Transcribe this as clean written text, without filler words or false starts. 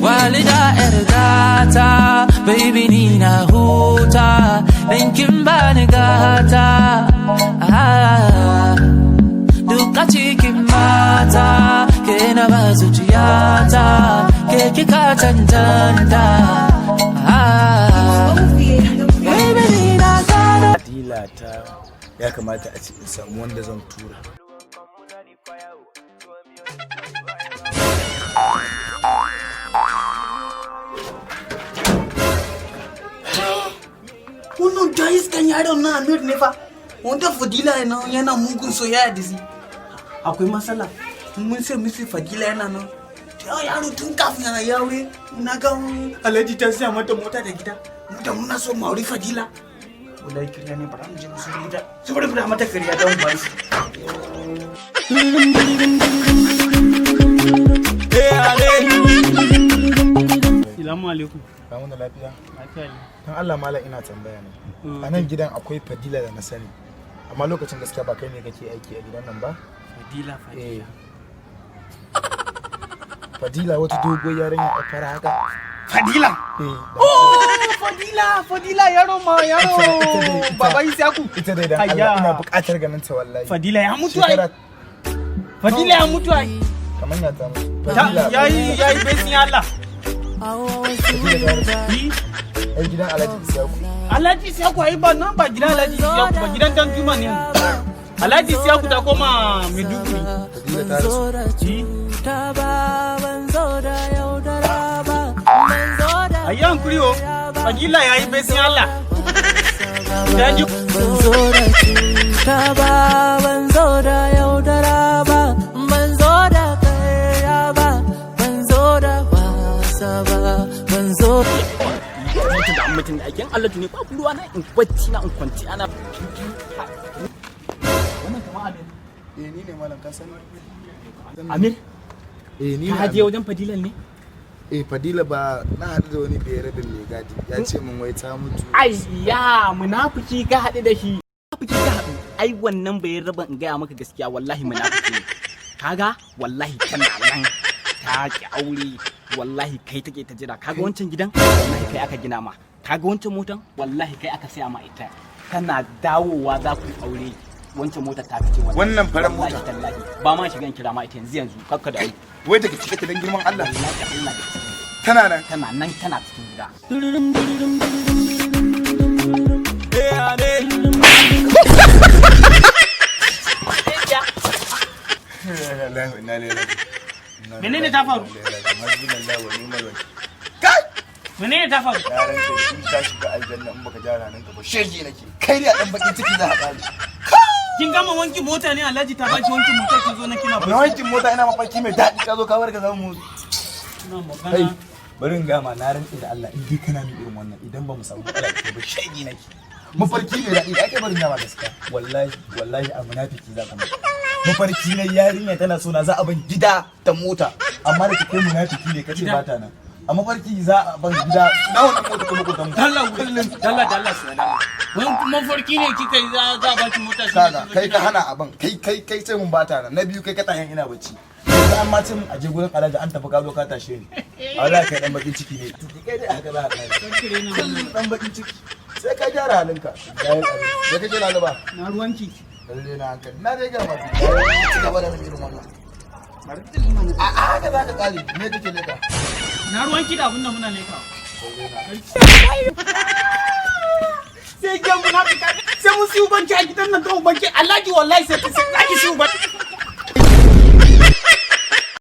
Walida ergata, baby ni na huta, linkin bani gata. Duka cikin mata, ke na ba zuciyata, ke kika cancanta. Baby ni na gata. Fadila ta ya kamata a ce in samu wanda zan tura. Wannan da iskan yaron na Amir ne fa. Wanda Fadila yana mugun soyayya da shi. Akwai matsala. Mun sai misi Fadila yana nan. Yaro tun kafin yana yaure na ga Alhaji ta siya mata mota da gida. Da muna so mu aure Fadila. Wallahi kiriya ne bara mu je musu gida. Saboda fara mata kiriya don ba su. Assalamu alaikum. Kamu da lafiya? Lafiya ne. Dan Allah malam ina tambaya ne. A nan gidan akwai Fadila da na sani. Amma lokacin gaskiya ba kai ne kake aiki a gidan nan ba? Fadila. Fadila wata dogon yarinya a fara haka. Fadila. Fadila yaro baba Isaku. Ita dai dan Allah ina buƙatar ganin ta wallahi. Fadila ya mutu ai. Fadila ya mutu ai. Kaman ya ta mutu. Fadila yayi besin Allah. Ai gidan Alhaji Isaku. Alhaji Isaku ai ba nan ba gidan Alhaji Isaku ba gidan Dan Juma ne. Alhaji Isaku ta koma Maiduguri. Fadila ta rasu. Ayyan kuriyo. Fadila yayi besin Allah. Daji Banzo da cuta ba, banzo da yaudara ba, banzo da kaya ba, banzo da wasa ba, banzo mutum da aikin Allah ne babu ruwa na in bacci na in kwanci ana wannan kamar Amir. Ni ne malam ka sani. Amir Ni ka je wajen Fadilan ne? Fadila ba na haɗu da wani bai rabin mai gadi ya ce min wai ta mutu. Ayya munafiki ka haɗu da shi. Munafiki ka haɗu. Ai wannan bai raba in gaya maka gaskiya wallahi munafiki ne. Kaga wallahi tana nan ta ki aure wallahi kai take ta jira. Kaga wancan gidan wallahi kai aka gina ma. Kaga wancan motan wallahi kai aka saya ma ita. Kana dawowa za ku aure wancan motar ta fice Wannan faran mota ba ma shigan kira ma ita yanzu kakka da ai. Wai daga cike ta dan girman Allah. Allah Tana nan. tana cikin gida. Menene ta faru? Kai! Menene ta faru? Yaran ka in ka shiga aljanna in baka jara nan ka ba shege nake. Kai ne a dan bakin ciki za ka kare. Kin gama wanki mota ne Alhaji ta baki wanki mota kin zo na kina Na wankin mota ina mafarki mai daɗi ka zo ka warka zan mu. Kai bari in gama na rantsi da Allah in dai kana min irin wannan idan ba mu samu matsala ba shege nake. Mafarki mai daɗi da ake barin gama gaskiya. Wallahi a munafiki za ka mutu. Mafarki na yarinya tana so na za a ban gida da mota amma da kai munafiki ne kace ba ta nan. A mafarki za a ban gida na wannan mota kuma ko ta mutu. Dalla su da. Wani mafarki ne kika yi za a baki mota shi. Kaga kai ka hana aban kai sai mun bata nan na biyu kai ka tayan ina bacci yanzu an ma ce mun aje gurin Alhaji an tafi ka zo ka tashe ni wallahi kai dan bakin ciki ne kai dai haka za ka kai dan bakin ciki sai ka gyara halinka yayin abin da kake lalaba Na ruwanki. lalle na hankali na dai ga ma ci gaba da irin wannan a haka za ka kare me kake leka Na ruwanki da abinda muna leka. Sai ga munafika sai mun siyo banki a gidan nan don banki Alhaji wallahi sai ki siyo banki.